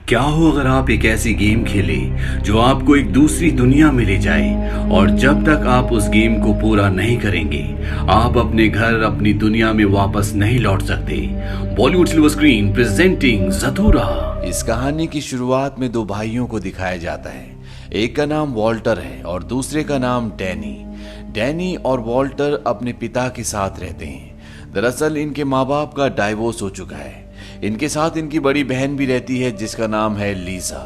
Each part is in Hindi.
क्या हो अगर आप एक ऐसी गेम खेलें जो आपको एक दूसरी दुनिया में ले जाए और जब तक आप उस गेम को पूरा नहीं करेंगे आप अपने घर अपनी दुनिया में वापस नहीं लौट सकते। Bollywood silver screen presenting Zathura. इस कहानी की शुरुआत में दो भाइयों को दिखाया जाता है। एक का नाम वॉल्टर है और दूसरे का नाम डैनी। डैनी और वॉल्टर अपने पिता के साथ रहते हैं। दरअसल इनके माँ बाप का डाइवोर्स हो चुका है। इनके साथ इनकी बड़ी बहन भी रहती है जिसका नाम है लीजा।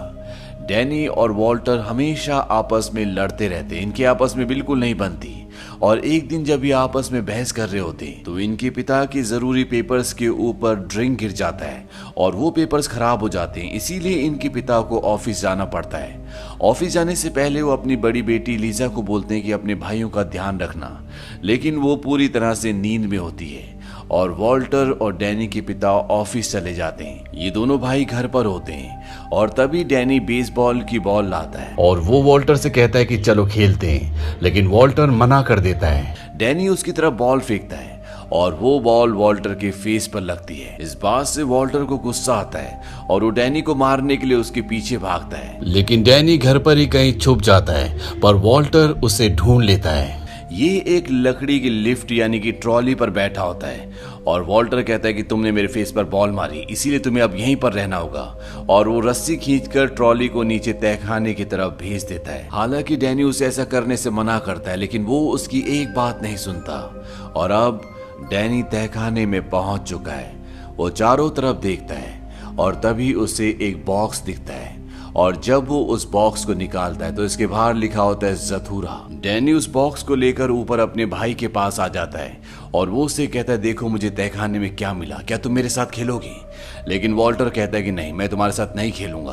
डैनी और वॉल्टर हमेशा आपस में लड़ते रहते हैं। इनके आपस में बिल्कुल नहीं बनती और एक दिन जब ये आपस में बहस कर रहे होते हैं तो इनके पिता की जरूरी पेपर्स के ऊपर ड्रिंक गिर जाता है और वो पेपर्स खराब हो जाते हैं। इसीलिए इनके पिता को ऑफिस जाना पड़ता है। ऑफिस जाने से पहले वो अपनी बड़ी बेटी लीजा को बोलते हैं कि अपने भाइयों का ध्यान रखना, लेकिन वो पूरी तरह से नींद में होती है और वॉल्टर और डैनी के पिता ऑफिस चले जाते हैं। ये दोनों भाई घर पर होते हैं और तभी डैनी बेसबॉल की बॉल लाता है और वो वॉल्टर से कहता है कि चलो खेलते हैं, लेकिन वॉल्टर मना कर देता है। डैनी उसकी तरफ बॉल फेंकता है और वो बॉल वॉल्टर के फेस पर लगती है। इस बात से वॉल्टर को गुस्सा आता है और वो डैनी को मारने के लिए उसके पीछे भागता है, लेकिन डैनी घर पर ही कहीं छुप जाता है पर वॉल्टर उसे ढूंढ लेता है। ये एक लकड़ी की लिफ्ट यानी कि ट्रॉली पर बैठा होता है और वॉल्टर कहता है कि तुमने मेरे फेस पर बॉल मारी, इसीलिए तुम्हें अब यहीं पर रहना होगा, और वो रस्सी खींचकर ट्रॉली को नीचे तहखाने की तरफ भेज देता है। हालांकि डैनी उसे ऐसा करने से मना करता है, लेकिन वो उसकी एक बात नहीं सुनता और अब डैनी तहखाने में पहुंच चुका है। वो चारों तरफ देखता है और तभी उसे एक बॉक्स दिखता है और जब वो उस बॉक्स को निकालता है तो इसके बाहर लिखा होता है ज़थूरा। डैनी उस बॉक्स को लेकर ऊपर अपने भाई के पास आ जाता है और वो उससे कहता है देखो मुझे तहखाने में क्या मिला, क्या तुम मेरे साथ खेलोगी? लेकिन वॉल्टर कहता है कि नहीं, मैं तुम्हारे साथ नहीं खेलूंगा।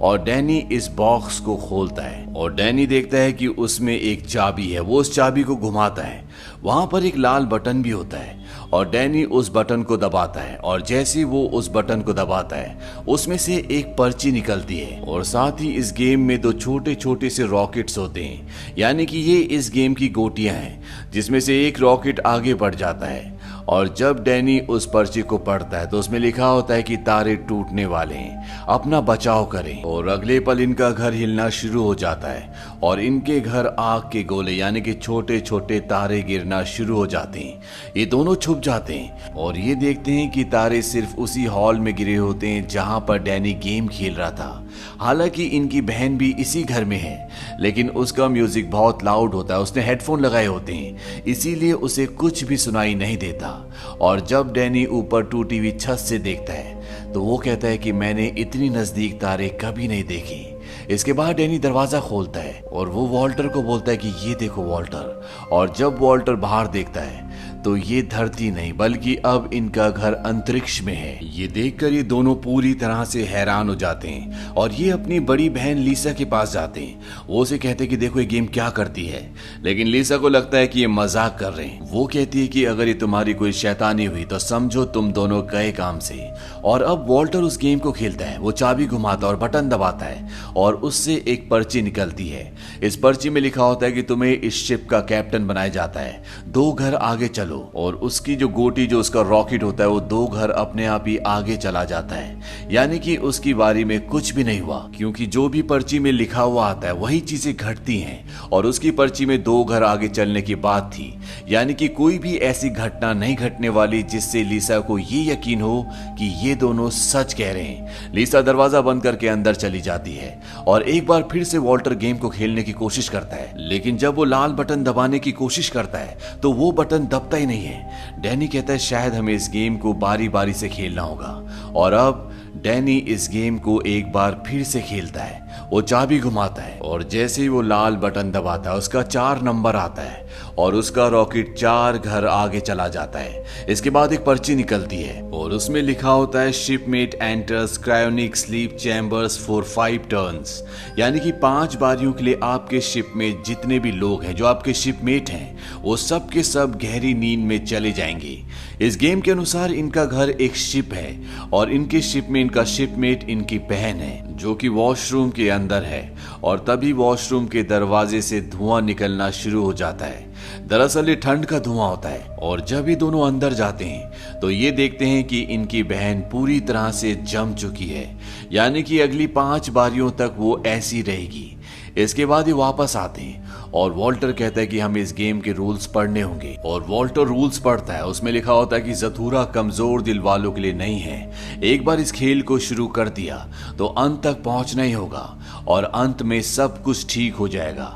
और डैनी इस बॉक्स को खोलता है और डैनी देखता है कि उसमें एक चाबी है। वो उस चाबी को घुमाता है, वहां पर एक लाल बटन भी होता है और डैनी उस बटन को दबाता है और जैसे वो उस बटन को दबाता है उसमें से एक पर्ची निकलती है और साथ ही इस गेम में दो छोटे छोटे से रॉकेट्स होते हैं, यानी कि ये इस गेम की गोटियां हैं जिसमें से एक रॉकेट आगे बढ़ जाता है। और जब डैनी उस पर्ची को पढ़ता है तो उसमें लिखा होता है कि तारे टूटने वाले हैं, अपना बचाव करें। और अगले पल इनका घर हिलना शुरू हो जाता है और इनके घर आग के गोले यानी कि छोटे छोटे तारे गिरना शुरू हो जाते हैं। ये दोनों छुप जाते हैं और ये देखते हैं कि तारे सिर्फ उसी हॉल में गिरे होते हैं जहां पर डैनी गेम खेल रहा था। हालांकि इनकी बहन भी इसी घर में है, लेकिन उसका म्यूजिक बहुत लाउड होता है, उसने हेडफोन लगाए होते हैं, इसीलिए उसे कुछ भी सुनाई नहीं देता। और जब डैनी ऊपर टूटी हुई छत से देखता है तो वो कहता है कि मैंने इतनी नजदीक तारे कभी नहीं देखी। इसके बाद डैनी दरवाजा खोलता है और वो वॉल्टर को बोलता है कि ये देखो वॉल्टर। और जब वॉल्टर बाहर देखता है तो ये धरती नहीं बल्कि अब इनका घर अंतरिक्ष में है। ये देखकर ये दोनों पूरी तरह से हैरान हो जाते हैं और ये अपनी बड़ी बहन लीसा के पास जाते हैं। वो उसे कहते हैं कि देखो ये गेम क्या करती है, लेकिन लीसा को लगता है कि ये मजाक कर रहे हैं। वो कहती है कि अगर ये तुम्हारी कोई शैतानी हुई तो समझो तुम दोनों गए काम से। और अब वॉल्टर उस गेम को खेलता है, वो चाबी घुमाता और बटन दबाता है और उससे एक पर्ची निकलती है। इस पर्ची में लिखा होता है कि तुम्हें इस शिप का कैप्टन बनाया जाता है, 2 घर आगे चलो। और उसकी जो गोटी जो उसका रॉकेट होता है वो 2 घर अपने आप ही आगे चला जाता है, यानी कि उसकी बारी में कुछ भी नहीं हुआ, क्योंकि जो भी पर्ची में लिखा हुआ आता है वही चीजें घटती हैं। और उसकी पर्ची में 2 घर आगे चलने की बात थी, यानी कि कोई भी ऐसी घटना नहीं घटने वाली जिससे लीसा को ये यकीन हो कि ये दोनों सच कह रहे हैं। लीसा दरवाजा बंद करके अंदर चली जाती है और एक बार फिर से वॉल्टर गेम को खेलने की कोशिश करता है, लेकिन जब वो लाल बटन दबाने की कोशिश करता है तो वो बटन दबता नहीं है। डैनी कहता है शायद हमें इस गेम को बारी बारी से खेलना होगा। और अब डैनी इस गेम को एक बार फिर से खेलता है। वो चाबी घुमाता है और जैसे ही वो लाल बटन दबाता है उसका 4 नंबर आता है और उसका रॉकेट 4 घर आगे चला जाता है। इसके बाद एक पर्ची निकलती है और उसमें लिखा होता है shipmate enters cryonic sleep chambers for 5 turns, यानी कि 5 बारियों के लिए आपके शिप में जितने भी लोग हैं जो आपके शिपमेट हैं वो सब के सब गहरी नींद में चले जाएंगे। इस गेम के अनुसार इनका घर एक शिप है और इनके शिप में इनका शिपमेट इनकी बहन है जो कि वॉशरूम के अंदर है और तभी वॉशरूम के दरवाजे से धुआं निकलना शुरू हो जाता है। दरअसल ये ठंड का धुआं होता है और जब ये दोनों अंदर जाते हैं तो ये देखते हैं कि इनकी बहन पूरी तरह से जम चुकी है, यानी कि अगली 5 बारियों तक वो ऐसी रहेगी। इसके बाद ये वापस आते हैं और वॉल्टर कहता है कि हमें इस गेम के रूल्स पढ़ने होंगे और वॉल्टर रूल्स पढ़ता है। उसमें लिखा होता है कि ज़थूरा कमजोर दिल वालों के लिए नहीं है। एक बार इस खेल को शुरू कर दिया तो अंत तक पहुंचना ही होगा और अंत में सब कुछ ठीक हो जाएगा।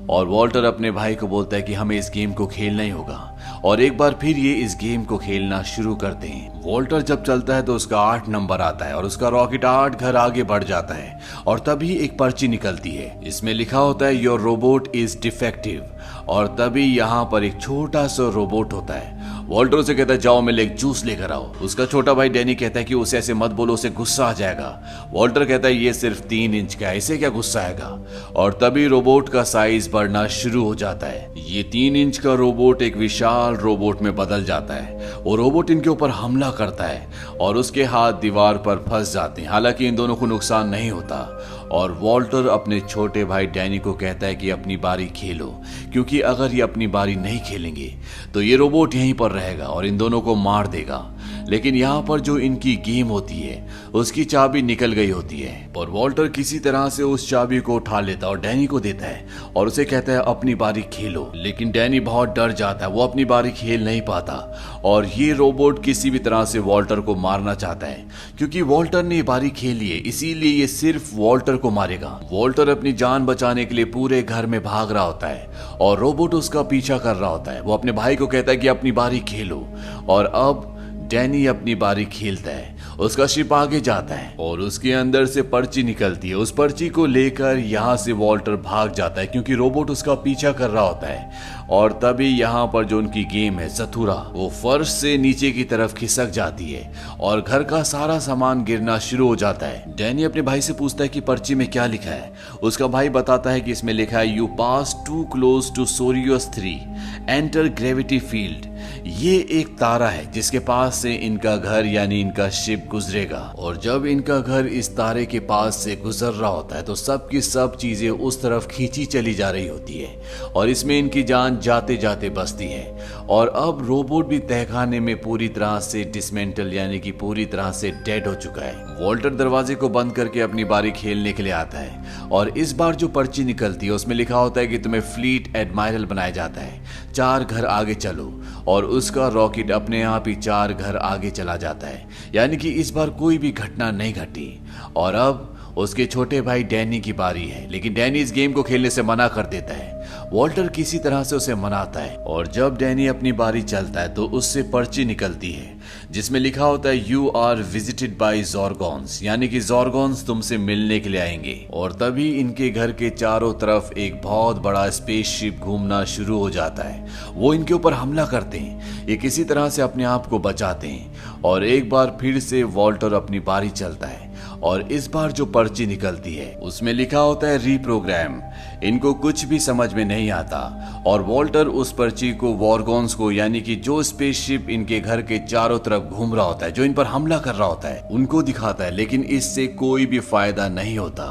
और वॉल्टर अपने भाई को बोलता है कि हमें इस गेम को खेलना ही होगा और एक बार फिर ये इस गेम को खेलना शुरू करते हैं। वॉल्टर जब चलता है तो उसका 8 नंबर आता है और उसका रॉकेट 8 घर आगे बढ़ जाता है और तभी एक पर्ची निकलती है। इसमें लिखा होता है योर रोबोट इज डिफेक्टिव और तभी यहाँ पर एक छोटा सा रोबोट होता है। वॉल्टर उसे कहता है जाओ मेरे लिए एक जूस लेकर आओ। उसका छोटा भाई डैनी कहता है कि उसे ऐसे मत बोलो, उसे गुस्सा आ जाएगा। वॉल्टर कहता है ये सिर्फ 3 इंच का है, इसे क्या गुस्सा आएगा। और तभी रोबोट का साइज बढ़ना शुरू हो जाता है। ये 3 इंच का रोबोट एक विशाल रोबोट में बदल जाता है। वो रोबोट इनके ऊपर हमला करता है और उसके हाथ दीवार पर फंस जाते हैं। हालांकि इन दोनों को नुकसान नहीं होता और वॉल्टर अपने छोटे भाई डैनी को कहता है कि अपनी बारी खेलो, क्योंकि अगर ये अपनी बारी नहीं खेलेंगे तो ये रोबोट यहीं पर रहेगा और इन दोनों को मार देगा। लेकिन यहाँ पर जो इनकी गेम होती है उसकी चाबी निकल गई होती है और वॉल्टर किसी तरह से उस चाबी को उठा लेता है और डैनी को देता है और उसे कहता है अपनी बारी खेलो। लेकिन डैनी बहुत डर जाता है, वो अपनी बारी खेल नहीं पाता और ये रोबोट किसी भी तरह से वॉल्टर को मारना चाहता है। क्योंकि वॉल्टर ने बारी खेली है इसीलिए ये सिर्फ वॉल्टर को मारेगा। वॉल्टर अपनी जान बचाने के लिए पूरे घर में भाग रहा होता है और रोबोट उसका पीछा कर रहा होता है। वो अपने भाई को कहता है कि अपनी बारी खेलो और अब डैनी अपनी बारी खेलता है। उसका शिप आगे जाता है और उसके अंदर से पर्ची निकलती है। उस पर्ची को लेकर यहाँ से वॉल्टर भाग जाता है क्योंकि रोबोट उसका पीछा कर रहा होता है। और तभी यहाँ पर जो उनकी गेम है ज़थूरा, वो फर्श से नीचे की तरफ खिसक जाती है और घर का सारा सामान गिरना शुरू हो जाता है। डैनी अपने भाई से पूछता है कि पर्ची में क्या लिखा है। उसका भाई बताता है कि इसमें लिखा है you pass too close to Sirius 3 enter gravity field. ये एक तारा है जिसके पास से इनका घर यानी इनका शिप गुजरेगा और जब इनका घर इस तारे के पास से गुजर रहा होता है तो सब की सब चीजें उस तरफ खींची चली जा रही होती है और इसमें इनकी जान जाते जाते बसती है। और अब रोबोट भी तहखाने में पूरी तरह से डिसमेंटल यानी कि पूरी तरह से डेड हो चुका है। वॉल्टर दरवाजे को बंद करके अपनी बारी खेलने के लिए आता है और इस बार जो पर्ची निकलती है उसमें लिखा होता है कि तुम्हें फ्लीट एडमायरल बनाया जाता है, 4 घर आगे चलो। और उसका रॉकेट अपने आप ही 4 घर आगे चला जाता है, यानी कि इस बार कोई भी घटना नहीं घटी। और अब उसके छोटे भाई डैनी की बारी है, लेकिन डैनी इस गेम को खेलने से मना कर देता है। वॉल्टर किसी तरह से उसे मनाता है और जब डैनी अपनी बारी चलता है तो उससे पर्ची निकलती है जिसमें लिखा होता है यू आर विजिटेड बाय ज़ॉर्गॉन्स, यानी कि ज़ॉर्गॉन्स तुमसे मिलने के लिए आएंगे। और तभी इनके घर के चारों तरफ एक बहुत बड़ा स्पेसशिप घूमना शुरू हो जाता है। वो इनके ऊपर हमला करते हैं, ये किसी तरह से अपने आप को बचाते हैं और एक बार फिर से वॉल्टर अपनी बारी चलता है और इस बार जो पर्ची निकलती है उसमें लिखा होता है रीप्रोग्राम। इनको कुछ भी समझ में नहीं आता और वॉल्टर उस पर्ची को वॉर्गॉन्स को यानी कि जो स्पेसशिप इनके घर के चारों तरफ घूम रहा होता है, जो इन पर हमला कर रहा होता है, उनको दिखाता है। लेकिन इससे कोई भी फायदा नहीं होता।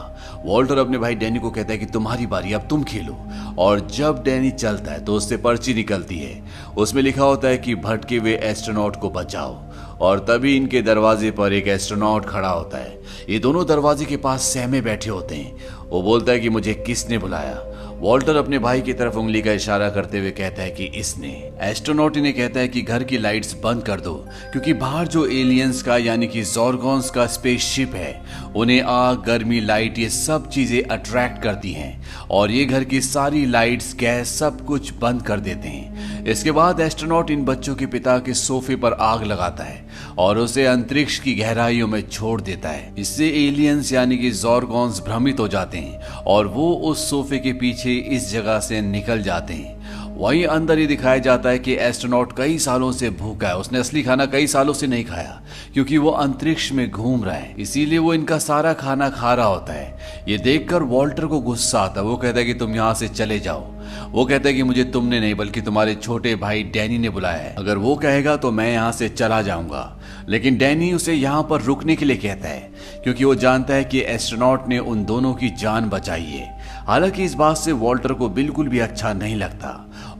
वॉल्टर अपने भाई डैनी को कहता है कि तुम्हारी बारी, अब तुम खेलो। और जब डैनी चलता है तो उससे पर्ची निकलती है, उसमें लिखा होता है कि भटके हुए एस्ट्रोनॉट को बचाओ। और तभी इनके दरवाजे पर एक एस्ट्रोनॉट खड़ा होता है। ये दोनों दरवाजे के पास सहमे बैठे होते हैं। वो बोलता है कि मुझे किसने बुलाया। वॉल्टर अपने भाई की तरफ उंगली का इशारा करते हुए कहता है कि इसने। एस्ट्रोनॉट इन्हें कहता है कि घर की लाइट्स बंद कर दो, क्योंकि बाहर जो एलियंस का यानी कि ज़ॉर्गॉन्स का स्पेसशिप है उन्हें आग, गर्मी, लाइट ये सब चीजें अट्रैक्ट करती हैं और ये घर की सारी लाइट्स, गैस सब कुछ बंद कर देते हैं। इसके बाद एस्ट्रोनॉट इन बच्चों के पिता के सोफे पर आग लगाता है और उसे अंतरिक्ष की गहराइयों में छोड़ देता है। इससे एलियंस यानी कि ज़ॉर्गॉन्स भ्रमित हो जाते हैं और वो उस सोफे के पीछे इस जगह से निकल जाते हैं। वहीं अंदर ये दिखाया जाता है कि एस्ट्रोनॉट कई सालों से भूखा है। उसने असली खाना कई सालों से नहीं खाया क्योंकि वो अंतरिक्ष में घूम रहा है, इसीलिए वो इनका सारा खाना खा रहा होता है। ये देखकर वॉल्टर को गुस्सा आता है। वो कहता है कि तुम यहाँ से चले जाओ। वो कहता है कि मुझे तुमने नहीं बल्कि तुम्हारे छोटे भाई डैनी ने बुलाया है, अगर वो कहेगा तो मैं यहाँ से चला जाऊंगा। लेकिन डैनी उसे यहाँ पर रुकने के लिए कहता है क्योंकि वो जानता है कि एस्ट्रोनॉट ने उन दोनों की जान बचाई है। हालांकि इस बात से वॉल्टर को बिल्कुल भी अच्छा नहीं लगता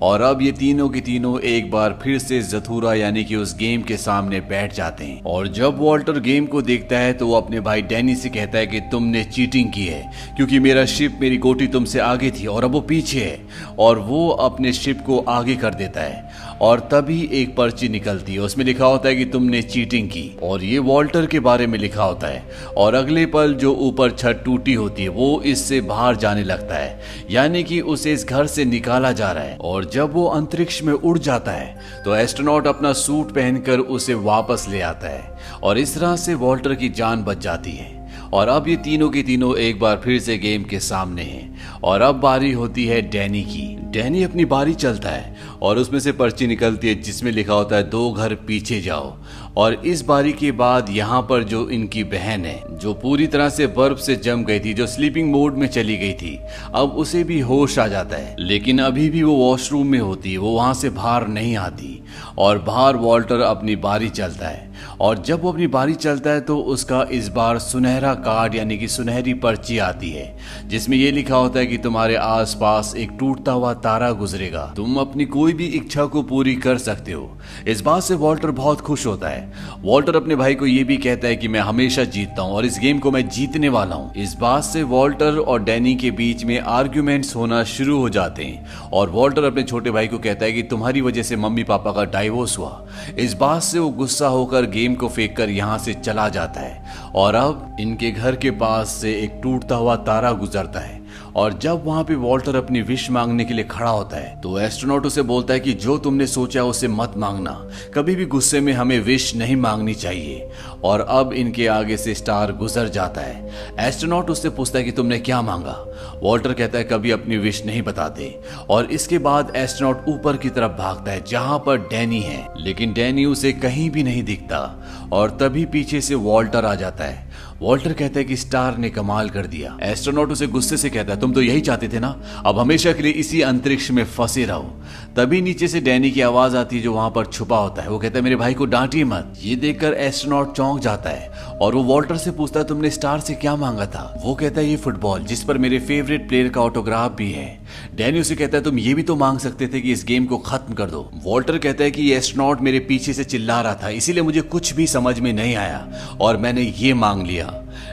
और अब ये तीनों के तीनों एक बार फिर से जथूरा यानी कि उस गेम के सामने बैठ जाते हैं। और जब वॉल्टर गेम को देखता है तो वो अपने भाई डैनी से कहता है कि तुमने चीटिंग की है क्योंकि मेरा शिप, मेरी गोटी तुमसे आगे थी और अब वो पीछे है। और वो अपने शिप को आगे कर देता है और तभी एक पर्ची निकलती है, उसमें लिखा होता है कि तुमने चीटिंग की और ये वॉल्टर के बारे में लिखा होता है। और अगले पल जो ऊपर छत टूटी होती है वो इससे बाहर जाने लगता है, यानी कि उसे इस घर से निकाला जा रहा है। और जब वो अंतरिक्ष में उड़ जाता है तो एस्ट्रोनॉट अपना सूट पहनकर उसे वापस ले आता है और इस तरह से वॉल्टर की जान बच जाती है। और अब ये तीनों के तीनों एक बार फिर से गेम के सामने हैं और अब बारी होती है डैनी की। डैनी अपनी बारी चलता है और उसमें से पर्ची निकलती है जिसमें लिखा होता है 2 घर पीछे जाओ। और इस बारी के बाद यहाँ पर जो इनकी बहन है जो पूरी तरह से बर्फ से जम गई थी, जो स्लीपिंग मोड में चली गई थी, अब उसे भी होश आ जाता है। लेकिन अभी भी वो वॉशरूम में होती है, वो वहां से बाहर नहीं आती। और बाहर वॉल्टर अपनी बारी चलता है और जब वो अपनी बारी चलता है तो उसका इस बार सुनहरा कार्ड यानी कि सुनहरी पर्ची आती है जिसमें ये लिखा होता है कि तुम्हारे आसपास एक टूटता हुआ तारा गुजरेगा, तुम अपनी कोई भी इच्छा को पूरी कर सकते हो। इस बात से वॉल्टर बहुत खुश होता है। वॉल्टर अपने भाई को ये भी कहता है कि मैं हमेशा जीतता हूँ और इस गेम को मैं जीतने वाला हूँ। इस बात से वॉल्टर और डैनी के बीच में आर्ग्यूमेंट्स होना शुरू हो जाते हैं और वॉल्टर अपने छोटे भाई को कहता है कि तुम्हारी वजह से मम्मी पापा का डाइवोर्स हुआ। इस बात से वो गुस्सा होकर गेम को फेंक कर यहाँ से चला जाता है और अब इनके घर के पास से एक टूटता हुआ तारा गुजरता है। और जब वहां पे वॉल्टर अपनी विश मांगने के लिए खड़ा होता है तो एस्ट्रोनॉट उसे बोलता है कि जो तुमने सोचा उसे मत मांगना, कभी भी गुस्से में हमें विश नहीं मांगनी चाहिए। और अब इनके आगे से स्टार गुजर जाता है। एस्ट्रोनॉट उससे पूछता है कि तुमने क्या मांगा। वॉल्टर कहता है कभी अपनी विश नहीं बताते। और इसके बाद एस्ट्रोनॉट ऊपर की तरफ भागता है जहां पर डैनी है, लेकिन डैनी उसे कहीं भी नहीं दिखता। और तभी पीछे से वॉल्टर आ जाता है। वॉल्टर कहता है कि स्टार ने कमाल कर दिया। एस्ट्रोनॉट उसे गुस्से से कहता है तुम तो यही चाहते थे ना, अब हमेशा के लिए इसी अंतरिक्ष में फंसे रहो। तभी नीचे से डैनी की आवाज आती है जो वहां पर छुपा होता है। वो कहता है मेरे भाई को डांटिए मत। ये देखकर एस्ट्रोनॉट चौंक जाता है और वो वॉल्टर से पूछता है तुमने स्टार से क्या मांगा था। वो कहता है ये फुटबॉल जिस पर मेरे फेवरेट प्लेयर का ऑटोग्राफ भी है। डैनी उसे कहता है तुम ये भी तो मांग सकते थे कि इस गेम को खत्म कर दो। वॉल्टर कहता है कि ये एस्ट्रोनॉट मेरे पीछे से चिल्ला रहा था इसीलिए मुझे कुछ भी समझ में नहीं आया और मैंने ये मांग लिया।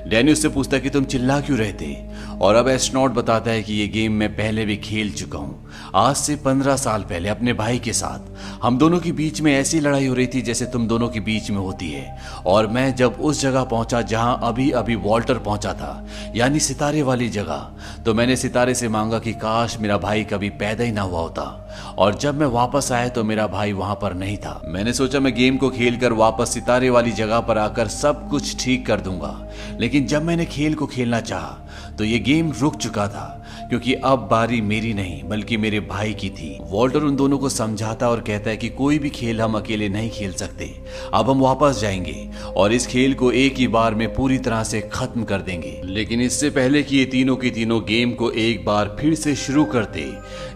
डैनी उससे पूछता है कि तुम चिल्ला क्यों रहे थे। और अब एस्ट्रोनॉट बताता है कि ये गेम मैं पहले भी खेल चुका हूँ, आज से 15 साल पहले अपने भाई के साथ। हम दोनों के बीच में ऐसी लड़ाई हो रही थी जैसे तुम दोनों के बीच में होती है। और मैं जब उस जगह पहुंचा जहां अभी अभी वॉल्टर पहुंचा था, यानी सितारे वाली जगह, तो मैंने सितारे से मांगा कि काश मेरा भाई कभी पैदा ही ना हुआ होता। और जब मैं वापस आया तो मेरा भाई वहां पर नहीं था। मैंने सोचा मैं गेम को खेलकर वापस सितारे वाली जगह पर आकर सब कुछ ठीक कर दूंगा, लेकिन जब मैंने खेल को खेलना चाहा तो ये गेम रुक चुका था क्योंकि अब बारी मेरी नहीं बल्कि मेरे भाई की थी। वॉल्टर उन दोनों को समझाता और कहता है कि कोई भी खेल हम अकेले नहीं खेल सकते, अब हम वापस जाएंगे और इस खेल को एक ही बार में पूरी तरह से खत्म कर देंगे। लेकिन इससे पहले कि ये तीनों के तीनों गेम को एक बार फिर से शुरू करते,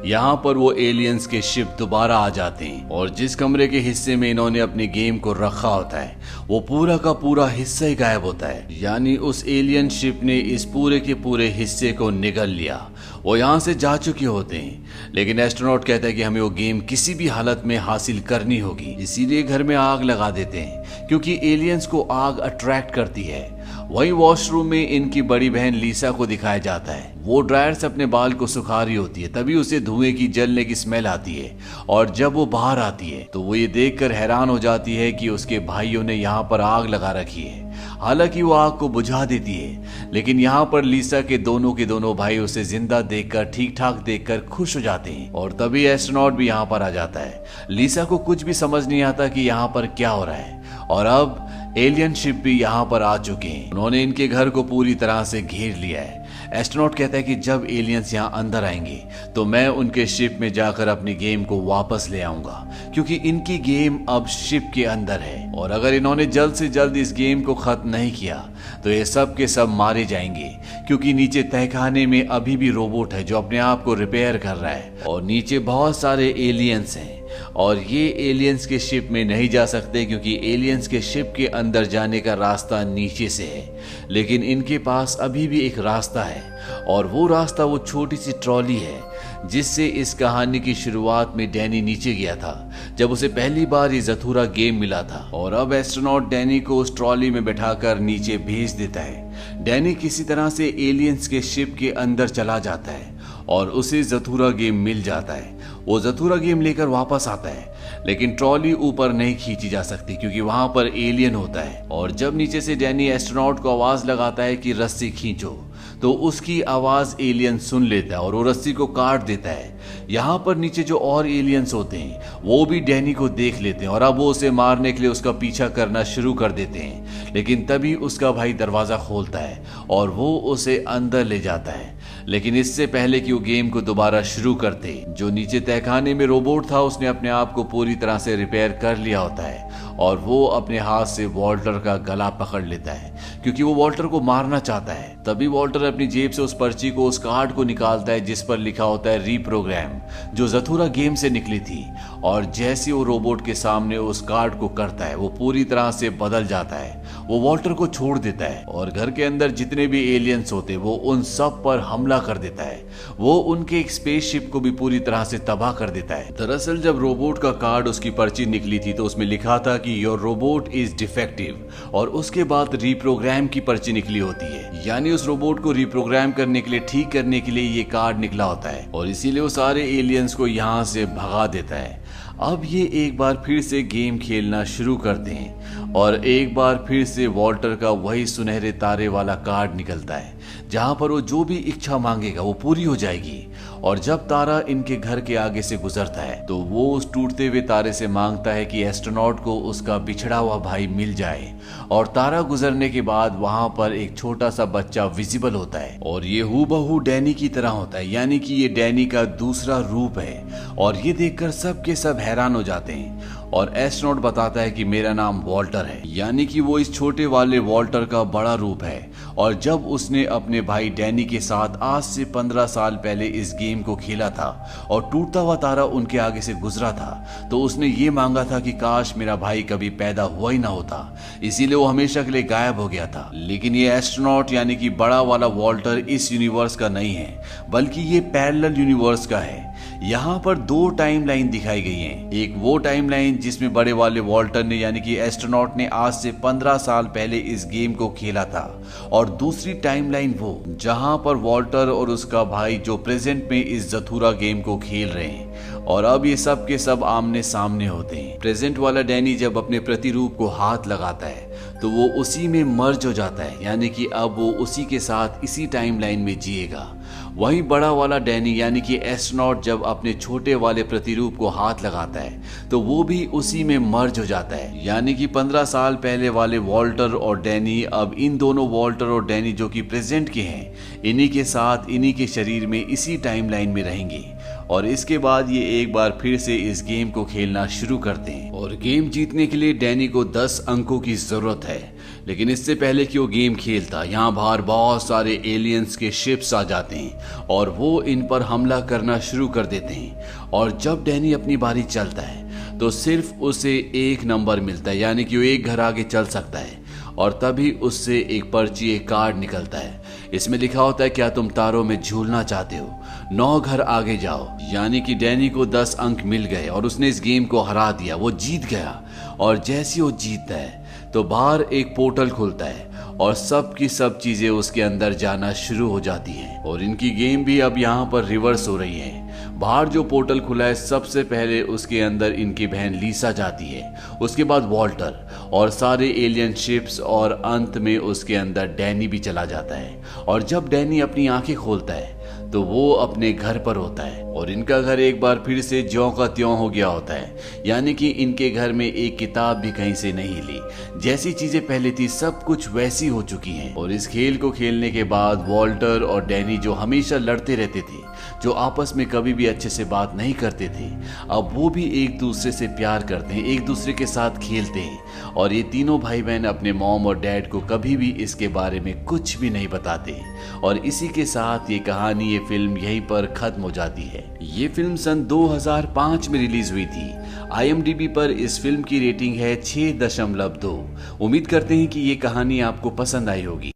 यहाँ पर वो एलियंस के शिप दोबारा आ जाते हैं और जिस कमरे के हिस्से में इन्होंने अपने गेम को रखा होता है वो पूरा का पूरा हिस्सा ही गायब होता है, यानी उस एलियन शिप ने इस पूरे के पूरे हिस्से को निगल लिया। वो यहाँ से जा चुके होते हैं, लेकिन एस्ट्रोनॉट कहता है कि हमें वो गेम किसी भी हालत में हासिल करनी होगी, इसीलिए घर में आग लगा देते हैं क्योंकि एलियंस को आग अट्रैक्ट करती है। वहीं वॉशरूम में इनकी बड़ी बहन लीसा को दिखाया जाता है। वो ड्रायर से अपने बाल को सुखा रही होती है, तभी उसे धुएं की जलने की स्मेल आती है और जब वो बाहर आती है तो वो ये देखकर हैरान हो जाती है कि उसके भाइयों ने यहाँ पर आग लगा रखी है। हालांकि वो आग को बुझा देती है, लेकिन यहाँ पर लीसा के दोनों भाई उसे जिंदा देखकर, ठीक ठाक देखकर खुश हो जाते हैं। और तभी एस्ट्रोनॉट भी यहाँ पर आ जाता है। लीसा को कुछ भी समझ नहीं आता कि यहाँ पर क्या हो रहा है और अब एलियन शिप भी यहाँ पर आ चुके हैं। उन्होंने इनके घर को पूरी तरह से घेर लिया है। एस्ट्रोनॉट कहता है कि जब एलियंस यहाँ अंदर आएंगे तो मैं उनके शिप में जाकर अपनी गेम को वापस ले आऊंगा, क्योंकि इनकी गेम अब शिप के अंदर है और अगर इन्होंने जल्द से जल्द इस गेम को खत्म नहीं किया तो ये सब के सब मारे जाएंगे, क्योंकि नीचे तहखाने में अभी भी रोबोट है जो अपने आप को रिपेयर कर रहा है और नीचे बहुत सारे एलियंस हैं और ये एलियंस के शिप में नहीं जा सकते क्योंकि एलियंस के शिप के अंदर जाने का रास्ता नीचे से है। लेकिन इनके पास अभी भी एक रास्ता है और वो रास्ता वो छोटी सी ट्रॉली है जिससे इस कहानी की शुरुआत में डैनी नीचे गया था जब उसे पहली बार ये जथुरा गेम मिला था। और अब एस्ट्रोनॉट डैनी को उस ट्रॉली में बैठाकर नीचे भेज देता है। डैनी किसी तरह से एलियंस के शिप के अंदर चला जाता है और उसे जथुरा गेम मिल जाता है। वो जथुरा गेम लेकर वापस आता है, लेकिन ट्रॉली ऊपर नहीं खींची जा सकती क्योंकि वहां पर एलियन होता है। और जब नीचे से डैनी एस्ट्रोनॉट को आवाज लगाता है कि रस्सी खींचो, तो उसकी आवाज एलियन सुन लेता है और वो रस्सी को काट देता है। यहाँ पर नीचे जो और एलियंस होते हैं वो भी डैनी को देख लेते हैं और अब वो उसे मारने के लिए उसका पीछा करना शुरू कर देते हैं। लेकिन तभी उसका भाई दरवाजा खोलता है और वो उसे अंदर ले जाता है। लेकिन इससे पहले कि वो गेम को दोबारा शुरू करते, जो नीचे तहखाने में रोबोट था उसने अपने आप को पूरी तरह से रिपेयर कर लिया होता है और वो अपने हाथ से वॉल्टर का गला पकड़ लेता है क्योंकि वो वॉल्टर को मारना चाहता है। तभी वॉल्टर अपनी जेब से उस पर्ची को, उस कार्ड को निकालता है जिस पर लिखा होता है रीप्रोग्राम, जो जथुरा गेम से निकली थी। और जैसे वो रोबोट के सामने उस कार्ड को करता है वो पूरी तरह से बदल जाता है। वो वॉल्टर को छोड़ देता है और घर के अंदर जितने भी एलियंस होते वो उन सब पर हमला कर देता है। वो उनके एक स्पेसशिप को भी पूरी तरह से तबाह कर देता है। दरअसल जब रोबोट का कार्ड, उसकी पर्ची निकली थी तो उसमें लिखा था कि योर रोबोट इज डिफेक्टिव और उसके बाद रीप्रोग्राम की पर्ची निकली होती है, यानी उस रोबोट को रीप्रोग्राम करने के लिए, ठीक करने के लिए ये कार्ड निकला होता है और इसीलिए वो सारे एलियंस को यहाँ से भगा देता है। अब ये एक बार फिर से गेम खेलना शुरू करते हैं और एक बार फिर से वॉल्टर का वही सुनहरे तारे वाला कार्ड निकलता है जहां पर वो जो भी इच्छा मांगेगा वो पूरी हो जाएगी। और जब तारा इनके घर के आगे से गुजरता है तो वो उस टूटते हुए तारे से मांगता है कि एस्ट्रोनॉट को उसका बिछड़ा हुआ भाई मिल जाए। और तारा गुजरने के बाद वहां पर एक छोटा सा बच्चा विजिबल होता है और ये हूबहू डैनी की तरह होता है, यानी कि ये डैनी का दूसरा रूप है। और ये देखकर सब के सब हैरान हो जाते हैं और एस्ट्रोनॉट बताता है कि मेरा नाम वॉल्टर है, यानी कि वो इस छोटे वाले वॉल्टर का बड़ा रूप है। और जब उसने अपने भाई डैनी के साथ आज से 15 साल पहले इस गेम को खेला था और टूटता हुआ तारा उनके आगे से गुजरा था तो उसने ये मांगा था कि काश मेरा भाई कभी पैदा हुआ ही ना होता, इसीलिए वो हमेशा के लिए गायब हो गया था। लेकिन ये एस्ट्रोनॉट यानी कि बड़ा वाला वॉल्टर इस यूनिवर्स का नहीं है, बल्कि ये पैरेलल यूनिवर्स का है। यहाँ पर दो टाइमलाइन दिखाई गई हैं। एक वो टाइमलाइन जिसमें बड़े वाले वॉल्टर ने यानी कि एस्ट्रोनॉट ने आज से 15 साल पहले इस गेम को खेला था और दूसरी टाइमलाइन वो जहां पर वॉल्टर और उसका भाई जो प्रेजेंट में इस जथुरा गेम को खेल रहे हैं। और अब ये सब के सब आमने सामने होते हैं। प्रेजेंट वाला डैनी जब अपने प्रतिरूप को हाथ लगाता है तो वो उसी में मर्ज हो जाता है, यानी कि अब वो उसी के साथ इसी टाइमलाइन में जिएगा। वहीं बड़ा वाला डैनी यानी कि एस्ट्रोनॉट जब अपने छोटे वाले प्रतिरूप को हाथ लगाता है तो वो भी उसी में मर्ज हो जाता है, यानी कि 15 साल पहले वाले वॉल्टर और डैनी अब इन दोनों वॉल्टर और डैनी जो कि प्रेजेंट के हैं इन्हीं के साथ इन्हीं के शरीर में इसी टाइमलाइन में रहेंगे। और इसके बाद ये एक बार फिर से इस गेम को खेलना शुरू करते हैं और गेम जीतने के लिए डैनी को 10 अंकों की जरूरत है। लेकिन इससे पहले कि वो गेम खेलता, यहाँ बाहर बहुत सारे एलियंस के शिप्स आ जाते हैं और वो इन पर हमला करना शुरू कर देते हैं। और जब डैनी अपनी बारी चलता है तो सिर्फ उसे एक नंबर मिलता है, यानी कि वो एक घर आगे चल सकता है। और तभी उससे एक पर्ची, एक कार्ड निकलता है। इसमें लिखा होता है क्या तुम तारों में झूलना चाहते हो, 9 घर आगे जाओ। यानी कि डैनी को 10 अंक मिल गए और उसने इस गेम को हरा दिया, वो जीत गया। और जैसे वो जीतता है तो बाहर एक पोर्टल खुलता है और सब की सब चीजें उसके अंदर जाना शुरू हो जाती हैं और इनकी गेम भी अब यहाँ पर रिवर्स हो रही है। बाहर जो पोर्टल खुला है सबसे पहले उसके अंदर इनकी बहन लीसा जाती है, उसके बाद वॉल्टर और सारे एलियन शिप्स और अंत में उसके अंदर डैनी भी चला जाता है। और जब डैनी अपनी आंखें खोलता है तो वो अपने घर पर होता है और इनका घर एक बार फिर से ज्यों का त्यों हो गया होता है, यानी कि इनके घर में एक किताब भी कहीं से नहीं ली। जैसी चीजें पहले थी सब कुछ वैसी हो चुकी हैं। और इस खेल को खेलने के बाद वॉल्टर और डैनी जो हमेशा लड़ते रहते थे, जो आपस में कभी भी अच्छे से बात नहीं करते थे, अब वो भी एक दूसरे से प्यार करते हैं, एक दूसरे के साथ खेलते हैं। और ये तीनों भाई बहन अपने मॉम और डैड को कभी भी इसके बारे में कुछ भी नहीं बताते। और इसी के साथ ये कहानी, ये फिल्म यहीं पर खत्म हो जाती है। ये फिल्म सन 2005 में रिलीज हुई थी। IMDb पर इस फिल्म की रेटिंग है 6.2। उम्मीद करते हैं कि ये कहानी आपको पसंद आई होगी।